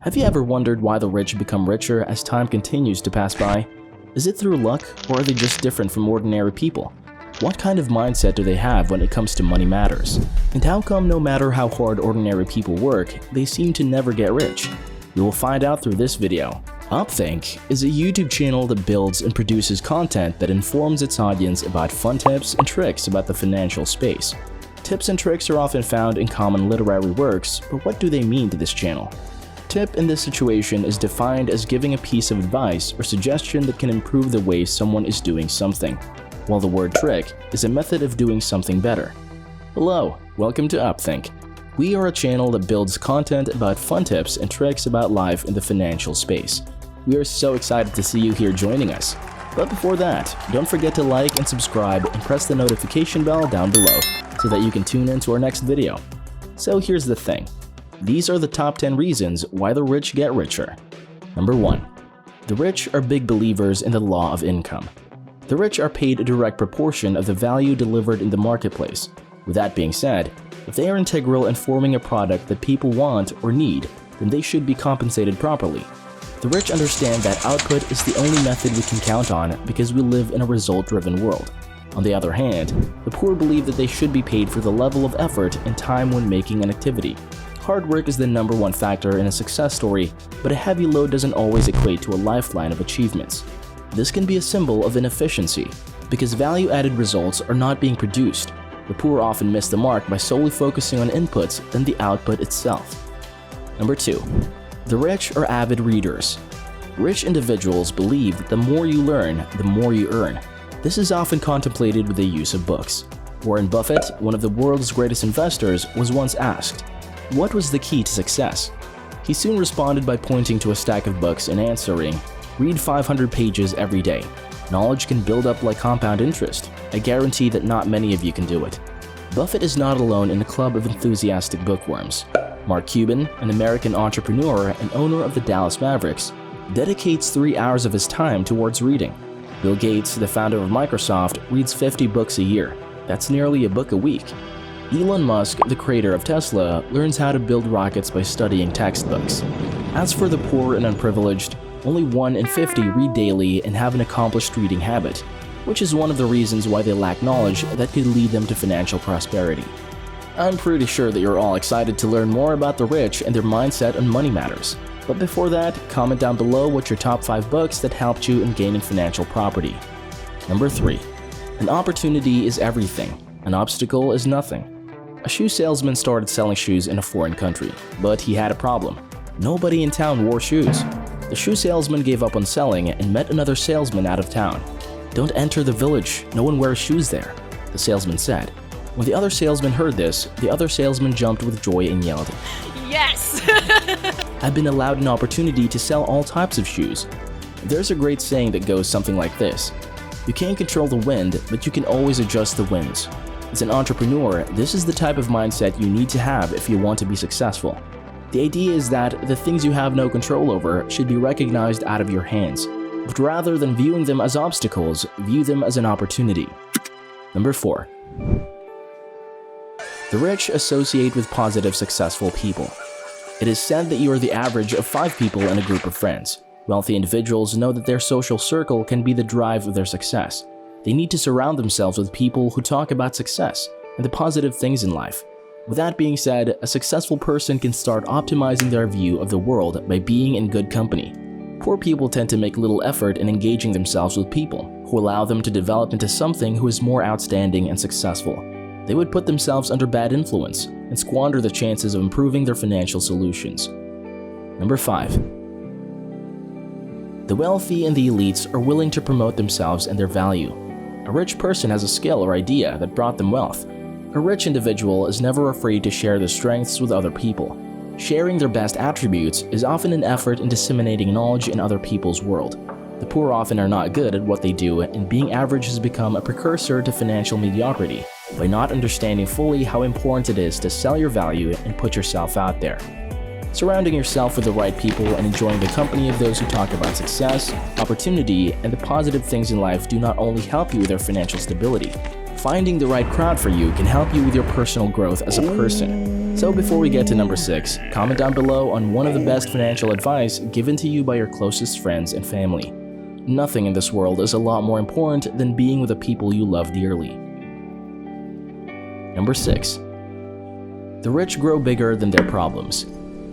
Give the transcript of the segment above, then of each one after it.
Have you ever wondered why the rich become richer as time continues to pass by? Is it through luck, or are they just different from ordinary people? What kind of mindset do they have when it comes to money matters? And how come no matter how hard ordinary people work, they seem to never get rich? We will find out through this video. UpThink is a YouTube channel that builds and produces content that informs its audience about fun tips and tricks about the financial space. Tips and tricks are often found in common literary works, but what do they mean to this channel? Tip in this situation is defined as giving a piece of advice or suggestion that can improve the way someone is doing something, while the word trick is a method of doing something better. Hello, welcome to UpThink. We are a channel that builds content about fun tips and tricks about life in the financial space. We are so excited to see you here joining us. But before that, don't forget to like and subscribe and press the notification bell down below so that you can tune in to our next video. So here's the thing. These are the top 10 reasons why the rich get richer. Number 1. The rich are big believers in the law of income. The rich are paid a direct proportion of the value delivered in the marketplace. With that being said, if they are integral in forming a product that people want or need, then they should be compensated properly. The rich understand that output is the only method we can count on because we live in a result-driven world. On the other hand, the poor believe that they should be paid for the level of effort and time when making an activity. Hard work is the number one factor in a success story, but a heavy load doesn't always equate to a lifeline of achievements. This can be a symbol of inefficiency, because value-added results are not being produced. The poor often miss the mark by solely focusing on inputs than the output itself. Number 2. The rich are avid readers. Rich individuals believe that the more you learn, the more you earn. This is often contemplated with the use of books. Warren Buffett, one of the world's greatest investors, was once asked, what was the key to success? He soon responded by pointing to a stack of books and answering, read 500 pages every day. Knowledge can build up like compound interest. I guarantee that not many of you can do it. Buffett is not alone in a club of enthusiastic bookworms. Mark Cuban, an American entrepreneur and owner of the Dallas Mavericks, dedicates 3 hours of his time towards reading. Bill Gates, the founder of Microsoft, reads 50 books a year. That's nearly a book a week. Elon Musk, the creator of Tesla, learns how to build rockets by studying textbooks. As for the poor and unprivileged, only 1 in 50 read daily and have an accomplished reading habit, which is one of the reasons why they lack knowledge that could lead them to financial prosperity. I'm pretty sure that you're all excited to learn more about the rich and their mindset on money matters. But before that, comment down below what your top 5 books that helped you in gaining financial property. Number 3. An opportunity is everything. An obstacle is nothing. A shoe salesman started selling shoes in a foreign country, but he had a problem. Nobody in town wore shoes. The shoe salesman gave up on selling and met another salesman out of town. Don't enter the village, no one wears shoes there, the salesman said. When the other salesman heard this, the other salesman jumped with joy and yelled, Yes! I've been allowed an opportunity to sell all types of shoes. There's a great saying that goes something like this. You can't control the wind, but you can always adjust the winds. As an entrepreneur, this is the type of mindset you need to have if you want to be successful. The idea is that the things you have no control over should be recognized out of your hands, but rather than viewing them as obstacles, view them as an opportunity. Number 4. The rich associate with positive, successful people. It is said that you are the average of 5 people in a group of friends. Wealthy individuals know that their social circle can be the drive of their success. They need to surround themselves with people who talk about success and the positive things in life. With that being said, a successful person can start optimizing their view of the world by being in good company. Poor people tend to make little effort in engaging themselves with people who allow them to develop into something who is more outstanding and successful. They would put themselves under bad influence and squander the chances of improving their financial solutions. Number 5. The wealthy and the elites are willing to promote themselves and their value. A rich person has a skill or idea that brought them wealth. A rich individual is never afraid to share their strengths with other people. Sharing their best attributes is often an effort in disseminating knowledge in other people's world. The poor often are not good at what they do, and being average has become a precursor to financial mediocrity by not understanding fully how important it is to sell your value and put yourself out there. Surrounding yourself with the right people and enjoying the company of those who talk about success, opportunity, and the positive things in life do not only help you with your financial stability. Finding the right crowd for you can help you with your personal growth as a person. So before we get to number 6, comment down below on one of the best financial advice given to you by your closest friends and family. Nothing in this world is a lot more important than being with the people you love dearly. Number 6. The rich grow bigger than their problems.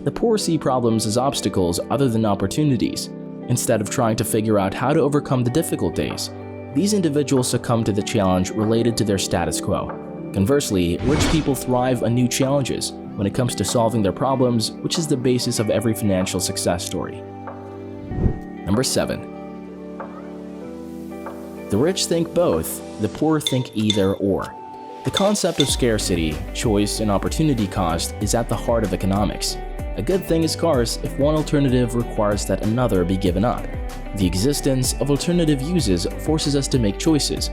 The poor see problems as obstacles other than opportunities. Instead of trying to figure out how to overcome the difficult days, these individuals succumb to the challenge related to their status quo. Conversely, rich people thrive on new challenges when it comes to solving their problems, which is the basis of every financial success story. Number 7. The rich think both, the poor think either or. The concept of scarcity, choice, and opportunity cost is at the heart of economics. A good thing is scarce if one alternative requires that another be given up. The existence of alternative uses forces us to make choices.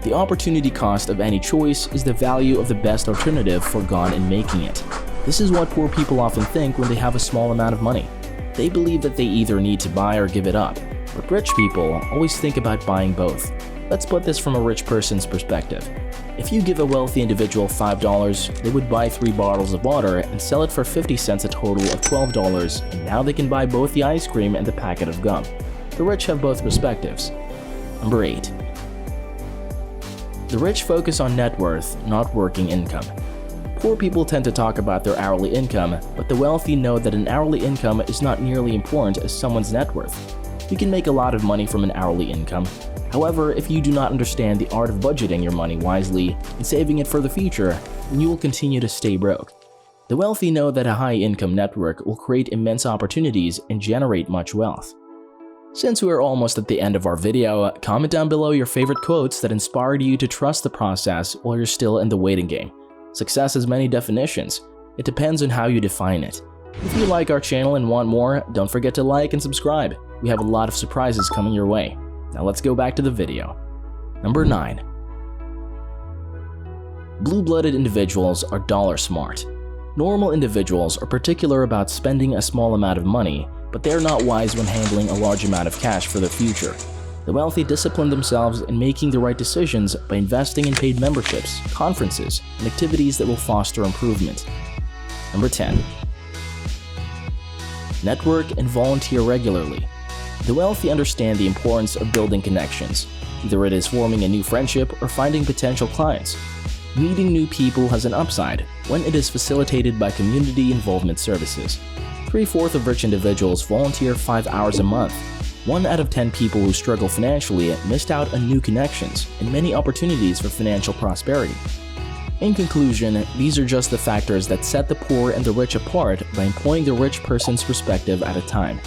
The opportunity cost of any choice is the value of the best alternative foregone in making it. This is what poor people often think when they have a small amount of money. They believe that they either need to buy or give it up, but rich people always think about buying both. Let's put this from a rich person's perspective. If you give a wealthy individual $5, they would buy 3 bottles of water and sell it for 50 cents, a total of $12, and now they can buy both the ice cream and the packet of gum. The rich have both perspectives. Number 8. The rich focus on net worth, not working income. Poor people tend to talk about their hourly income, but the wealthy know that an hourly income is not nearly important as someone's net worth. You can make a lot of money from an hourly income. However, if you do not understand the art of budgeting your money wisely and saving it for the future, then you will continue to stay broke. The wealthy know that a high-income network will create immense opportunities and generate much wealth. Since we're almost at the end of our video, comment down below your favorite quotes that inspired you to trust the process while you're still in the waiting game. Success has many definitions. It depends on how you define it. If you like our channel and want more, don't forget to like and subscribe. We have a lot of surprises coming your way. Now let's go back to the video. Number 9. Blue-blooded individuals are dollar smart. Normal individuals are particular about spending a small amount of money, but they are not wise when handling a large amount of cash for the future. The wealthy discipline themselves in making the right decisions by investing in paid memberships, conferences, and activities that will foster improvement. Number 10. Network and volunteer regularly. The wealthy understand the importance of building connections. Either it is forming a new friendship or finding potential clients. Meeting new people has an upside when it is facilitated by community involvement services. 3/4 of rich individuals volunteer 5 hours a month. 1 out of 10 people who struggle financially missed out on new connections and many opportunities for financial prosperity. In conclusion, these are just the factors that set the poor and the rich apart by employing the rich person's perspective at a time.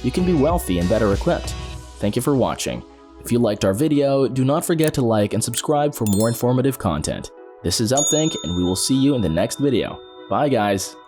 You can be wealthy and better equipped. Thank you for watching. If you liked our video, do not forget to like and subscribe for more informative content. This is UpThink, and we will see you in the next video. Bye guys!